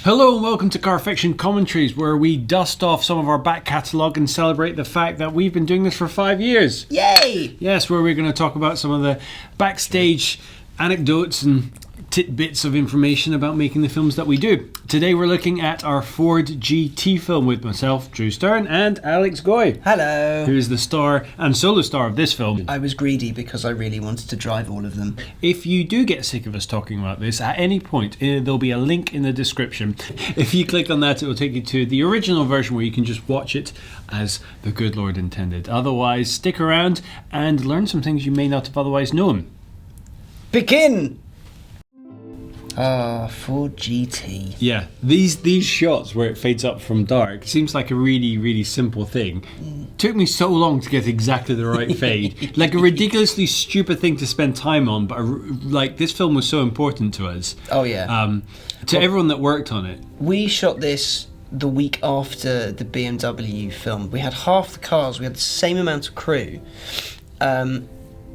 Hello and welcome to Carfection Commentaries, where we dust off some of our back catalogue and celebrate the fact that we've been doing this for 5 years. Yay! Yes, where we're going to talk about some of the backstage anecdotes and tidbits of information about making the films that we do. Today we're looking at our Ford GT film with myself, Drew Stern, and Alex Goy. Hello! Who is the star and solo star of this film. I was greedy because I really wanted to drive all of them. If you do get sick of us talking about this, at any point, there'll be a link in the description. If you click on that, it will take you to the original version where you can just watch it as the good Lord intended. Otherwise, stick around and learn some things you may not have otherwise known. Begin! Ford GT. Yeah, these shots where it fades up from dark seems like a really simple thing. Took me so long to get exactly the right fade. Like a ridiculously stupid thing to spend time on, but like this film was so important to us. Oh yeah. Everyone that worked on it. We shot this the week after the BMW film. We had half the cars, we had the same amount of crew.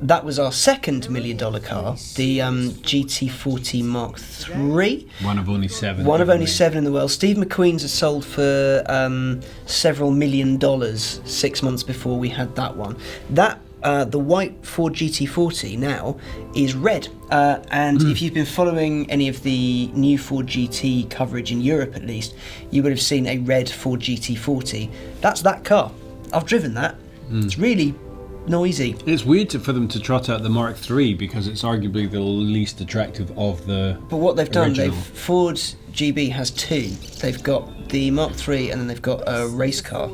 That was our second $1 million car, the GT40 Mark III. One of only seven. One of only seven in the world. Steve McQueen's had sold for several $1 million 6 months before we had that one. That the white Ford GT40 now is red. And if you've been following any of the new Ford GT coverage in Europe at least, you would have seen a red Ford GT40. That's that car. I've driven that. It's really noisy. It's weird for them to trot out the Mark III because it's arguably the least attractive of the But what they've done, original. Ford GB has two. They've got the Mark III and then they've got a race car.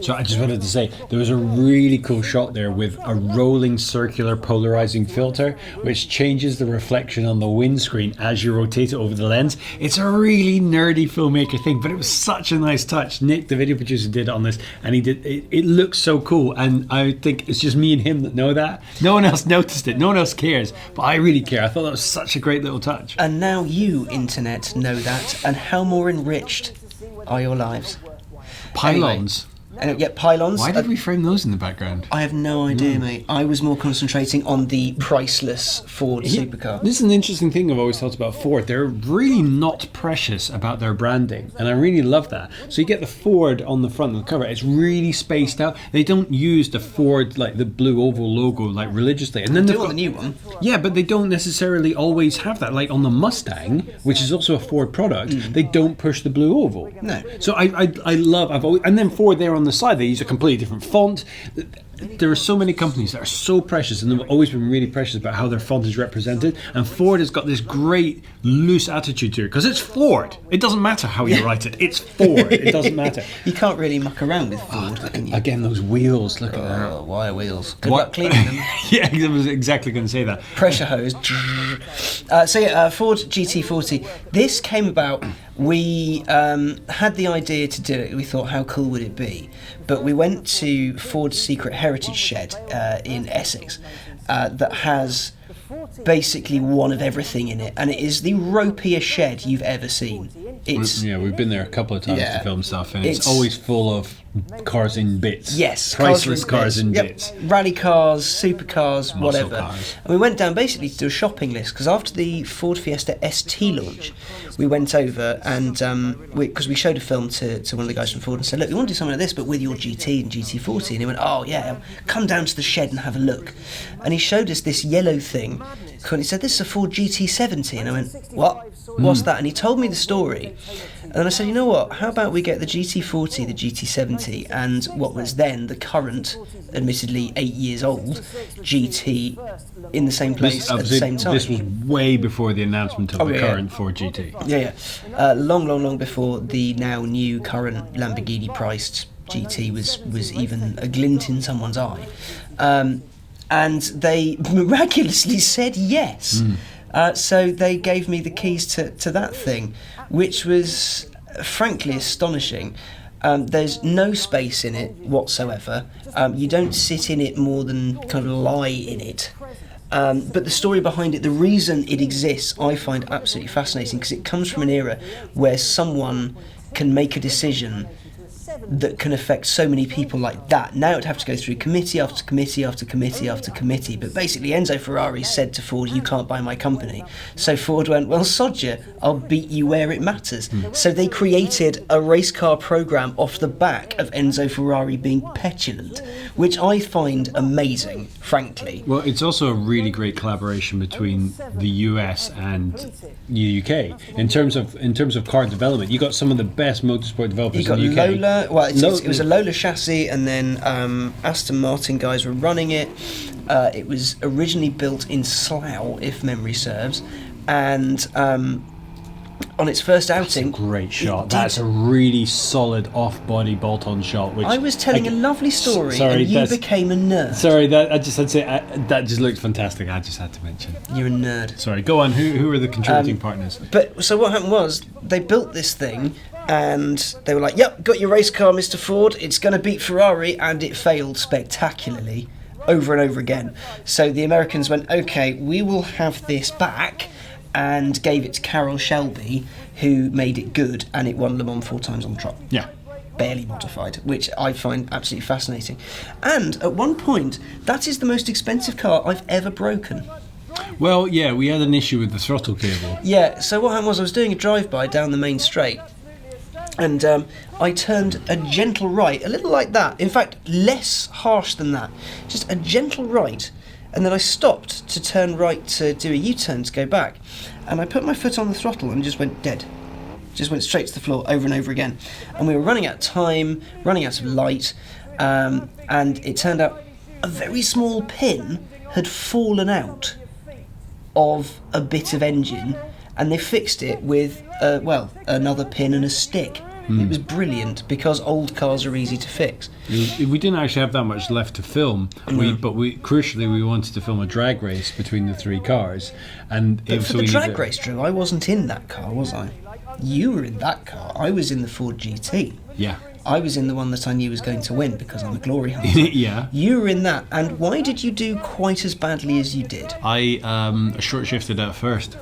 So I just wanted to say, there was a really cool shot there with a rolling circular polarizing filter which changes the reflection on the windscreen as you rotate it over the lens. It's a really nerdy filmmaker thing, but it was such a nice touch. Nick, the video producer, did it on this, and he did it looks so cool, and I think it's just me and him that know that. No one else noticed it, no one else cares, but I really care. I thought that was such a great little touch. And now you, internet, know that, and how more enriched are your lives? Pylons. And yet pylons. Why did we frame those in the background? I have no idea, mate. I was more concentrating on the priceless Ford supercar. This is an interesting thing I've always thought about Ford. They're really not precious about their branding, and I really love that. So you get the Ford on the front of the cover. It's really spaced out. They don't use the Ford, like the blue oval logo, like religiously. And then They they've do on got the new one. Yeah, but they don't necessarily always have that. Like on the Mustang, which is also a Ford product, they don't push the blue oval. No. So I love, I've always, and then Ford there on the side, they use a completely different font. There are so many companies that are so precious, and they've always been really precious about how their font is represented. And Ford has got this great loose attitude to it because it's Ford. It doesn't matter how you write it. It's Ford. It doesn't matter. You can't really muck around with Ford, can you? Again, those wheels. Look at that. Oh, wire wheels. Good luck cleaning them. Yeah, I was exactly going to say that. Pressure hose. Ford GT40. This came about. We had the idea to do it. We thought, how cool would it be? But we went to Ford's Secret Heritage Shed in Essex that has basically one of everything in it, and it is the ropiest shed you've ever seen. We've been there a couple of times to film stuff, and it's It's always full of cars in bits. Yes, priceless cars in bits. Rally cars, supercars, Muscle whatever. cars. And we went down basically to do a shopping list because after the Ford Fiesta ST launch, we went over and because we showed a film to one of the guys from Ford and said, look, we want to do something like this, but with your GT and GT40. And he went, oh yeah, come down to the shed and have a look. And he showed us this yellow thing. And he said, this is a Ford GT70. And I went, what? What's that? And he told me the story. And then I said, you know what, how about we get the GT40, the GT70, and what was then the current, admittedly 8 years old, GT in the same place at the same time. This was way before the announcement of the yeah. current Ford GT. Yeah. Long before the now new current Lamborghini priced GT was even a glint in someone's eye. And they miraculously said yes. So they gave me the keys to that thing, which was frankly astonishing. There's no space in it whatsoever. You don't sit in it more than kind of lie in it. But the story behind it, the reason it exists, I find absolutely fascinating because it comes from an era where someone can make a decision that can affect so many people like that. Now it'd have to go through committee after committee after committee after committee. But basically, Enzo Ferrari said to Ford, "You can't buy my company." So Ford went, "Well, sod you, I'll beat you where it matters." So they created a race car program off the back of Enzo Ferrari being petulant, which I find amazing, frankly. Well, it's also a really great collaboration between the US and the UK in terms of car development. You got some of the best motorsport developers You got in the UK. Lola. Well, it was a Lola chassis, and then Aston Martin guys were running it. It was originally built in Slough, if memory serves, and on its first outing, Great shot. That's a really solid off-body bolt-on shot. Which I was telling a lovely story, sorry, and you became a nerd. Sorry, that I just had to say that just looked fantastic. I just had to mention. You're a nerd. Sorry, go on. Who are the contributing partners? But so what happened was they built this thing, and they were like, "Yep, got your race car, Mr. Ford. It's going to beat Ferrari," and it failed spectacularly, over and over again. So the Americans went, "Okay, we will have this back," and gave it to Carroll Shelby, who made it good, and it won Le Mans 4 times on the trot. Yeah. Barely modified, which I find absolutely fascinating. And at one point, that is the most expensive car I've ever broken. Well, yeah, we had an issue with the throttle cable. Yeah, so what happened was I was doing a drive-by down the main straight, and I turned a gentle right, a little like that. In fact, less harsh than that. Just a gentle right. And then I stopped to turn right to do a U-turn to go back. And I put my foot on the throttle and just went dead. Just went straight to the floor over and over again. And we were running out of time, running out of light. And it turned out a very small pin had fallen out of a bit of engine. And they fixed it with, another pin and a stick. It was brilliant because old cars are easy to fix. We didn't actually have that much left to film, but crucially we wanted to film a drag race between the three cars. And But for the drag race, Drew, I wasn't in that car, was I? You were in that car. I was in the Ford GT. Yeah. I was in the one that I knew was going to win because I'm a glory hunter. Yeah. You were in that, and why did you do quite as badly as you did? I short shifted at first.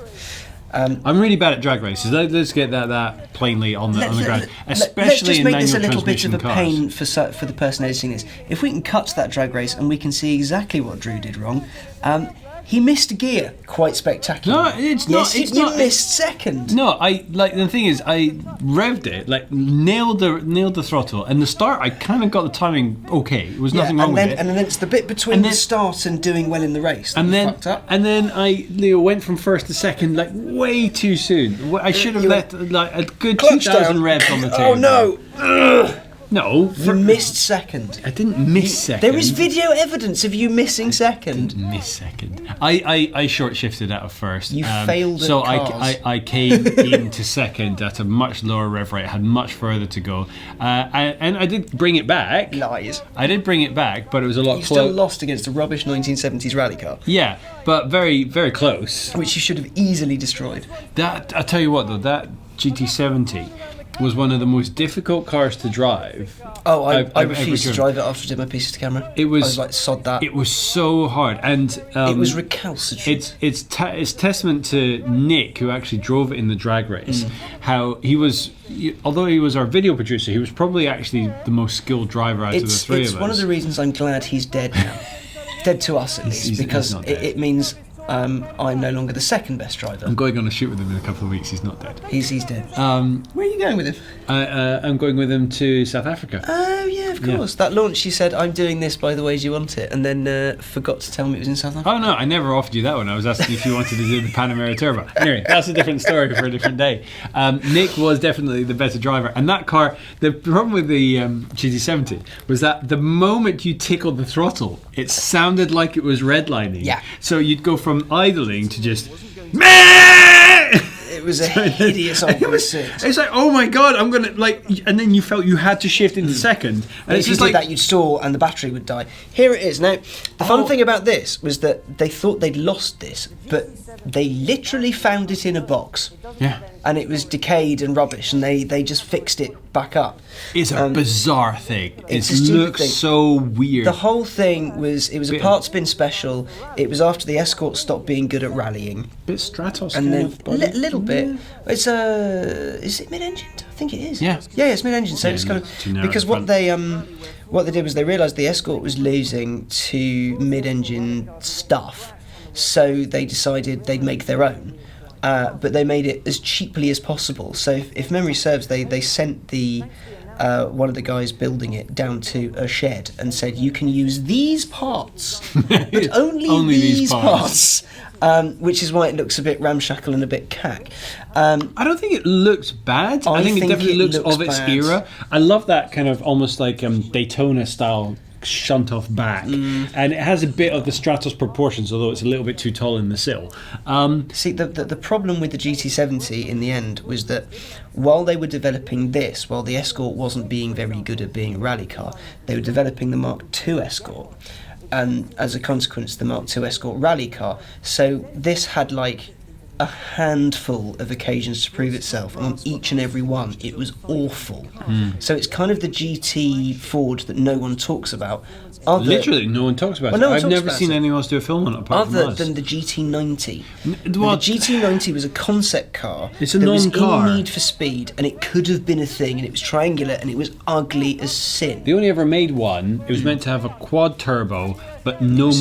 I'm really bad at drag races. Let's get that plainly on the ground, especially let's just in make manual this a little bit transmission of a cars. pain for the person editing this. If we can cut to that drag race and we can see exactly what Drew did wrong, he missed a gear quite spectacularly. No, it's not. Yes, you missed second. No, the thing is, I revved it, nailed the throttle, and the start. I kind of got the timing okay. There was nothing wrong with it. And then it's the bit between the start and doing well in the race that fucked up. And then I went from first to second way too soon. I should have let a good 2,000 revs on the tail. Oh no! Ugh. No, You missed second. I didn't miss second. There is video evidence of you missing second. Miss second. I short shifted out of first. You failed at so cars. I came into second at a much lower rev rate. I had much further to go, and I did bring it back. Lies. I did bring it back, but it was a lot You closer. still lost against a rubbish 1970s rally car, Yeah, but very very close. which you should have easily destroyed. That I tell you what though, that GT40 was one of the most difficult cars to drive. Oh, I I've refused to ever drive it after I did my pieces to camera. It was I was like, sod that. It was so hard, and It was recalcitrant. It's testament to Nick, who actually drove it in the drag race, how he was. Although he was our video producer, he was probably actually the most skilled driver out of the three of us. It's one of the reasons I'm glad he's dead now. Dead to us, at least, he's because not dead. it means I'm no longer the second best driver. I'm going on a shoot with him in a couple of weeks. He's not dead. He's dead. Where are you going with him? I'm going with him to South Africa. Oh, yeah, of course. That launch, you said, I'm doing this by the ways you want it, and then forgot to tell me it was in South Africa. Oh no, I never offered you that one. I was asking if you wanted to do the Panamera Turbo. Anyway, that's a different story for a different day. Nick was definitely the better driver, and that car. The problem with the GT70 was that the moment you tickled the throttle, it sounded like it was redlining. Yeah. So you'd go from idling to just. Meh! It was a hideous old V6. It's like, oh my god, I'm gonna and then you felt you had to shift into second, and If you did that, you'd stall and the battery would die. Here it is. Now, the fun thing about this was that they thought they'd lost this, but they literally found it in a box. Yeah. And it was decayed and rubbish, and they just fixed it back up. It's a bizarre thing. It's It a stupid looks thing. so weird. The whole thing was a parts bin special. It was after the Escort stopped being good at rallying. Bit Stratos And kind then of body. little bit. It's is it mid-engined? I think it is. Yeah. Yeah, it's mid-engined. So Yeah, it's kind too of narrow because at what front. they did was they realised the Escort was losing to mid-engine stuff, so they decided they'd make their own. But they made it as cheaply as possible. So if memory serves, they sent the one of the guys building it down to a shed and said, you can use these parts, but only these parts. Which is why it looks a bit ramshackle and a bit cack. I don't think it looks bad. I think it definitely looks of its bad. era. I love that kind of almost like Daytona style shunt off back, and it has a bit of the Stratos proportions, although it's a little bit too tall in the sill. See, the problem with the GT70 in the end was that while they were developing this, while the Escort wasn't being very good at being a rally car, they were developing the Mark II Escort, and as a consequence, the Mark II Escort rally car. So this had like a handful of occasions to prove itself, and on each and every one it was awful. So it's kind of the GT Ford that no one talks about. Literally, no one talks about Well, it. no one I've talks never about seen it. anyone else do a film on it apart from Other us. than the GT90. Well, The GT90 was a concept car. It's a that non-car. was in Need for Speed, and it could have been a thing, and it was triangular, and it was ugly as sin. They only ever made one. It was meant to have a quad turbo, but no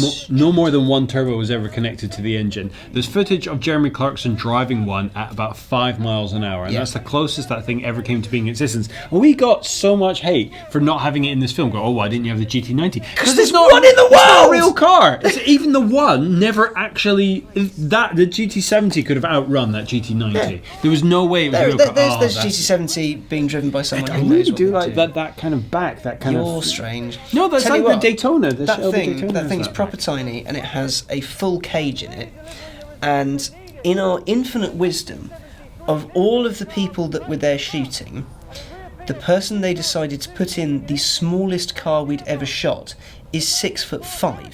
more than one turbo was ever connected to the engine. There's footage of Jeremy Clarkson driving one at about 5 miles an hour, and Yeah. that's the closest that thing ever came to being in existence. And we got so much hate for not having it in this film. Go, oh, why didn't you have the GT90? Because there's one in the world! It's not a real car. Even the one never actually... The GT70 could have outrun that GT90. Yeah. There was no way it was a real car. There's That's- GT70 being driven by someone I who really knows what do to like do. that kind of back, that kind You're of... strange. No, that's Tell you like what, the Daytona. The Shelby Daytona that has thing's that proper back. tiny, and it has a full cage in it. And in our infinite wisdom, of all of the people that were there shooting, the person they decided to put in the smallest car we'd ever shot is 6'5".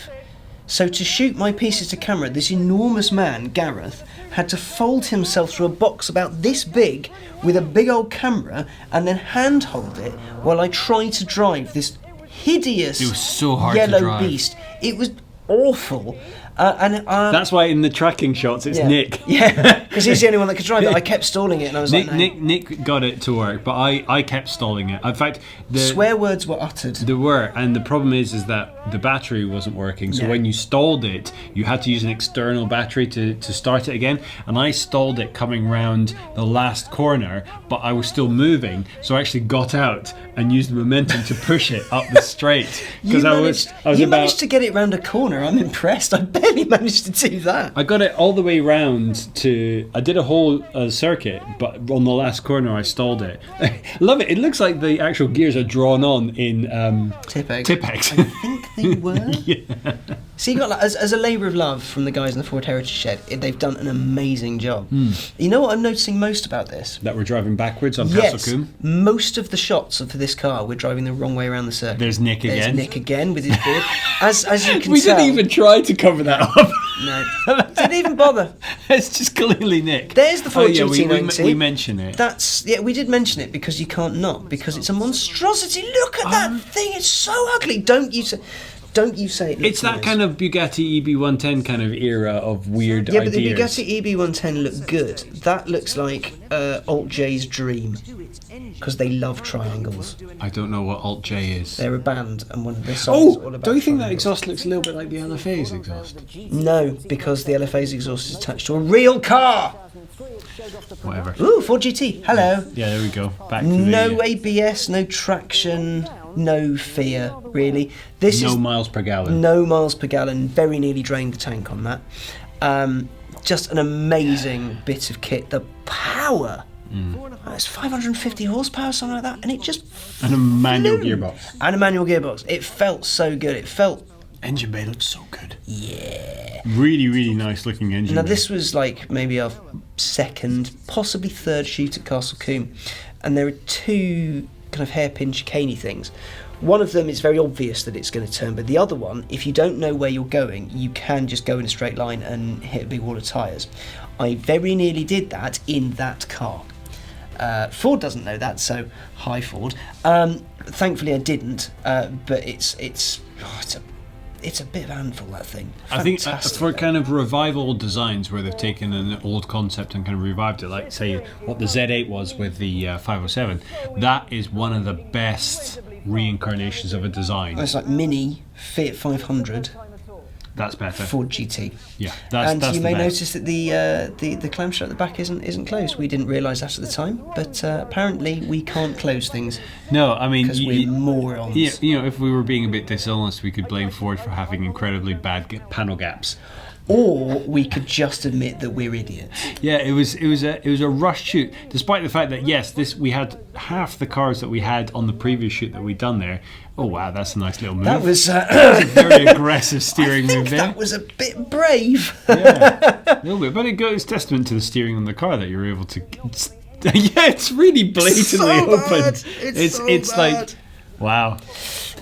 So to shoot my pieces to camera, this enormous man, Gareth, had to fold himself through a box about this big with a big old camera and then handhold it while I tried to drive this hideous It was so hard to yellow drive. beast. It was awful. That's why in the tracking shots it's yeah. Nick. Yeah, because he's the only one that could drive it. I kept stalling it and I was like, no. Nick got it to work, but I kept stalling it. In fact, Swear words were uttered. there were, and the problem is that the battery wasn't working. So No. when you stalled it, you had to use an external battery to start it again. And I stalled it coming round the last corner, but I was still moving. So I actually got out and used the momentum to push it up the straight. You I was managed to get it round a corner. I'm impressed. I barely managed to do that. I got it all the way round to... I did a whole circuit, but on the last corner I stalled it. Love it. It looks like the actual gears are drawn on in Tipex. Tipex. I think they were. So you got like, as a labour of love from the guys in the Ford Heritage Shed, they've done an amazing job. You know what I'm noticing most about this? That we're driving backwards on Yes, Castle Coombe. most of the shots for this car, we're driving the wrong way around the circuit. There's Nick again. There's Nick again with his beard. As you can We tell, didn't even try to cover that up. no, didn't even bother. It's just clearly Nick. There's the Ford yeah, GT90. we mention it. We did mention it because you can't not, because it's a monstrosity. Look at that thing; it's so ugly. Don't you say it looks It's that nice. kind of Bugatti EB110 kind of era of weird Yeah, ideas. but the Bugatti EB110 looked good. That looks like Alt J's dream, because they love triangles. I don't know what Alt J is. They're a band, and one of their songs is all about don't you think that triangles. exhaust looks a little bit like the LFA's exhaust? No, because the LFA's exhaust is attached to a real car. Whatever. Ooh, Ford GT. Hello. Yeah, there we go. Back to No the... ABS, no traction, no fear, really. This no is miles per gallon. no miles per gallon. Very nearly drained the tank on that. Just an amazing bit of kit. The power. It's 550 horsepower, something like that, and it just And a manual flew. gearbox. And a manual gearbox. It felt so good. It felt Engine bay looks so good. yeah. Really, really nice looking engine Now bay. this was like maybe our second, possibly third shoot at Castle Coombe, and there are two kind of hairpin chicaney things. One of them is very obvious that it's going to turn, but the other one, if you don't know where you're going, you can just go in a straight line and hit a big wall of tyres. I very nearly did that in that car. Ford doesn't know that, so hi Ford. Thankfully I didn't, but it's a bit of a handful, that thing. I think Fantastic. for kind of revival designs where they've taken an old concept and kind of revived it, like say what the Z8 was with the 507, that is one of the best reincarnations of a design. It's like mini Fiat 500 That's better. Ford GT. Yeah, that's You the may best. notice that the clamshell at the back isn't closed. We didn't realise that at the time, but apparently we can't close things No, I mean, because we're morons. yeah, you know, if we were being a bit dishonest, we could blame Ford for having incredibly bad panel gaps. Or we could just admit that we're idiots. Yeah, it was a rushed shoot, despite the fact that yes, we had half the cars that we had on the previous shoot that we'd done there. Oh wow, that's a nice little move. That was a very aggressive steering I think move there. that was a bit brave. Yeah, a little bit, but it goes testament to the steering on the car that you're able to. Yeah, it's really blatantly so open. bad. It's so it's bad. like, wow.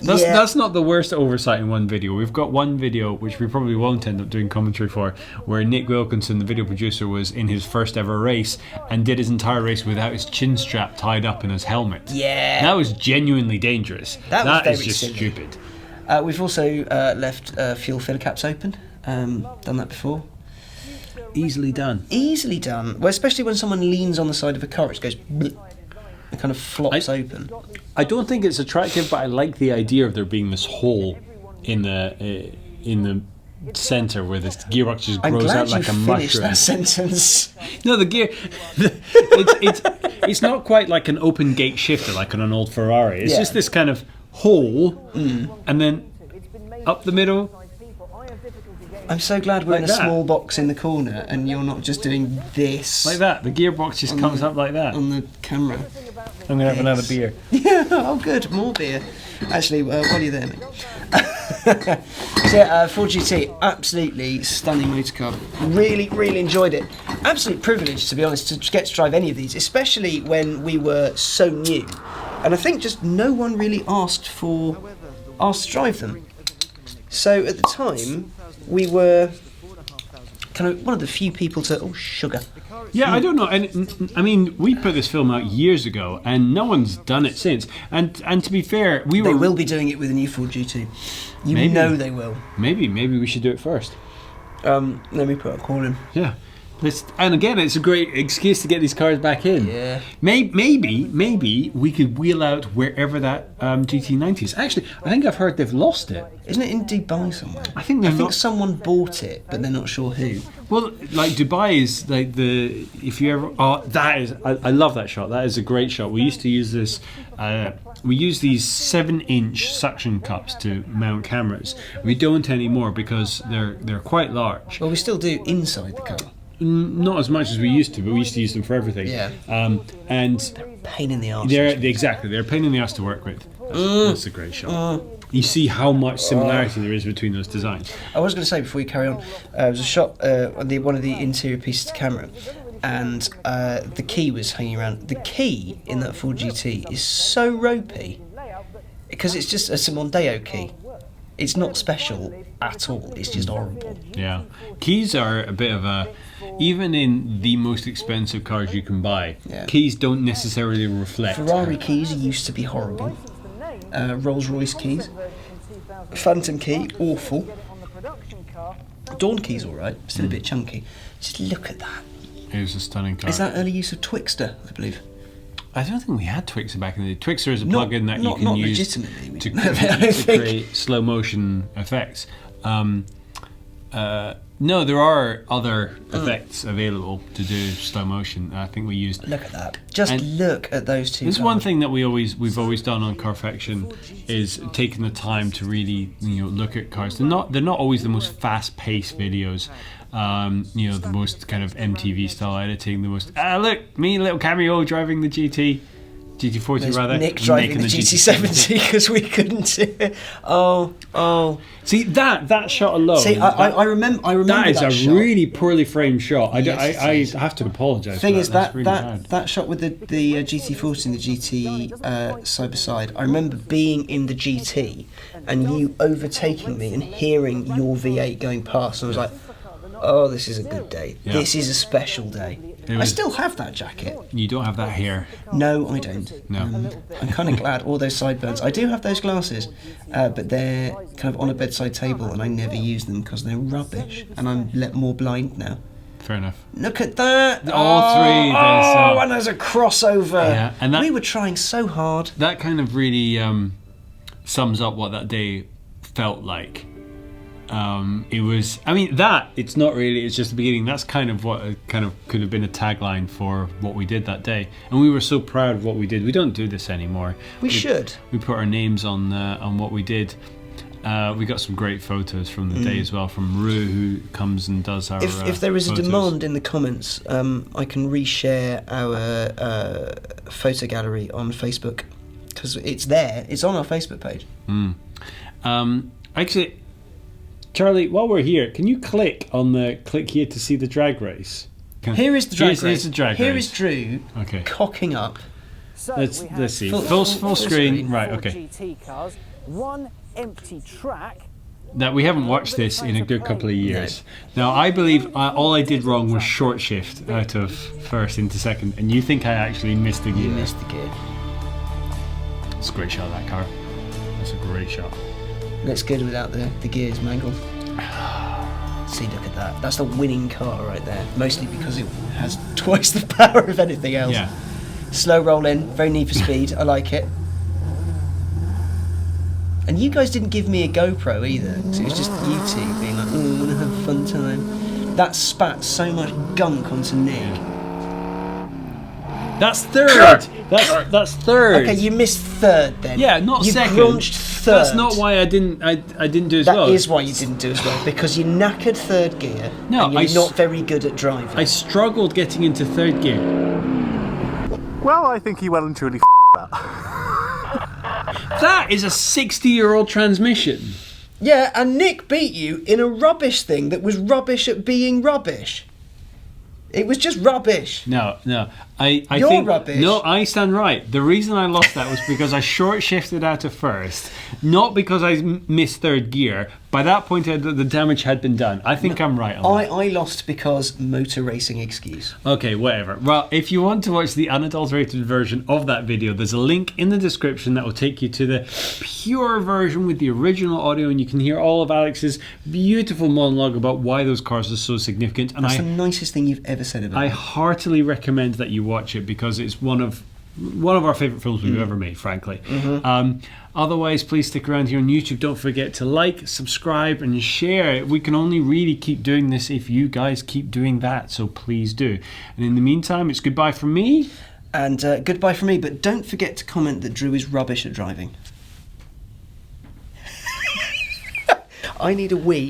That's not the worst oversight in one video. We've got one video which we probably won't end up doing commentary for, where Nick Wilkinson, the video producer, was in his first ever race and did his entire race without his chin strap tied up in his helmet. Yeah. That was genuinely dangerous. That was is very just silly. stupid. We've also left fuel filler caps open. Done that before. Easily done. Easily done. Well, especially when someone leans on the side of a car, it goes bleh, and kind of flops open. I don't think it's attractive, but I like the idea of there being this hole in the center where this gearbox just I'm grows glad out you like a finished mushroom. that sentence. No, the gear. It's not quite like an open gate shifter like on an old Ferrari. It's Yeah. just this kind of hole, and then up the middle. I'm so glad we're in a Like that. small box in the corner and you're not just doing this Like that. The gearbox just comes up like that. on the camera. I'm going to have another beer. Yeah, oh good, more beer. Actually, while you're there, mate. So yeah, Ford GT, absolutely stunning motor car. Really, really enjoyed it. Absolute privilege, to be honest, to get to drive any of these, especially when we were so new. And I think just no one really asked to drive them. So at the time, we were kind of one of the few people to... Oh, sugar. Yeah, I don't know. And I mean, we put this film out years ago, and no one's done it since. And to be fair, They will be doing it with a new Ford GT. You Maybe. know they will. Maybe we should do it first. Let me put a call in. Yeah. And again, it's a great excuse to get these cars back in. Yeah. Maybe we could wheel out wherever that GT90 is. Actually, I think I've heard they've lost it. Isn't it in Dubai somewhere? I think they're not. someone bought it, but they're not sure who. Well, like Dubai is like the. If you ever. Oh, that is. I love that shot. That is a great shot. We used to use this. We use these 7-inch suction cups to mount cameras. We don't anymore because they're quite large. Well, we still do inside the car. Not as much as we used to, but we used to use them for everything. Yeah. And Pain in the arse. they're a pain in the ass to work with. That's a great shot. You see how much similarity there is between those designs. I was going to say before you carry on, there was a shot on one of the interior pieces of camera, and the key was hanging around. The key in that Ford GT is so ropey because it's just a Mondeo key. It's not special at all. It's just horrible. Yeah, keys are a bit of a. Even in the most expensive cars you can buy, Yeah. keys don't necessarily reflect. Ferrari keys used to be horrible. Rolls-Royce keys. Phantom key, awful. Dawn key's alright, still a bit chunky. Just look at that. It was a stunning car. Is that early use of Twixtor, I believe? I don't think we had Twixtor back in the day. Twixtor is a Not- plug-in that not- you can not use legitimately, we to, didn't have it, I don't to think. create slow motion effects. No, there are other effects available to do slow motion. I think we used. Look at that. Just And look at those two. There's cars. one thing that we've always done on Carfection is taking the time to really look at cars. They're not always the most fast-paced videos. The most kind of MTV style editing. The most look, me little cameo driving the GT40 There's rather. Nick driving the GT70 because we couldn't do it. Oh. See that shot alone. See, I remember. That is that a shot. really poorly framed shot. Yes, I it is. have to apologise. Thing for is That's really that bad. shot with the GT40 and the GT side by side. I remember being in the GT and you overtaking me and hearing your V8 going past. And I was like, Oh, this is a good day. Yeah. This is a special day. I was- still have that jacket. You don't have that hair. No, I don't. No. I'm kind of glad. All those sideburns. I do have those glasses, but they're kind of on a bedside table, and I never use them because they're rubbish. And I'm more blind now. Fair enough. Look at that! All three, there's, and there's a crossover. Yeah, and that- we were trying so hard. That kind of really sums up what that day felt like. It was, I mean, it's not really, it's just the beginning. That's kind of what kind of could have been a tagline for what we did that day. And we were so proud of what we did. We don't do this anymore. We should. We put our names on what we did. We got some great photos from the day as well, from Rue, who comes and does our If there is a photos. demand in the comments, I can reshare our photo gallery on Facebook, because it's there. It's on our Facebook page. Actually, Charlie, while we're here, can you click here to see the drag race? Here is the drag race. Here's the drag Here race. is Drew Okay. cocking up. So Let's we have see. Full- Full full screen. screen. Right. four Okay. GT cars, one empty track. That we haven't watched this in a good couple of years. Now, I believe all I did wrong was short shift out of first into second, and you think I actually missed a gear. You missed the gear. It's a great shot of that car. That's a great shot. Looks good without the gears mangled. See, look at that. That's the winning car right there. Mostly because it has twice the power of anything else. Yeah. Slow roll in, very Need for Speed. I like it. And you guys didn't give me a GoPro either, because it was just you two being like, "Oh, I want to have a fun time." That spat so much gunk onto Nick. That's third. That's third. Okay, you missed third then. Yeah, not you second. grunched third. That's not why I didn't do as That well. is why you didn't do as well, because you knackered third gear. No, and you're not very good at driving. I struggled getting into third gear. Well, I think he well and truly that. That is a 60-year-old transmission. Yeah, and Nick beat you in a rubbish thing that was rubbish at being rubbish. It was just rubbish. No. I You're think, rubbish. No, I stand right. The reason I lost that was because I short shifted out of first, not because I missed third gear. By that point, the damage had been done. I think I'm right on that. I lost because motor racing excuse. Okay, whatever. Well, if you want to watch the unadulterated version of that video, there's a link in the description that will take you to the pure version with the original audio, and you can hear all of Alex's beautiful monologue about why those cars are so significant. And That's the nicest thing you've ever said about I it. heartily recommend that you watch it because it's one of our favourite films we've ever made, frankly. Otherwise, please stick around here on YouTube. Don't forget to like, subscribe, and share. We can only really keep doing this if you guys keep doing that, so please do. And in the meantime, it's goodbye from me. And goodbye from me, but don't forget to comment that Drew is rubbish at driving. I need a wee.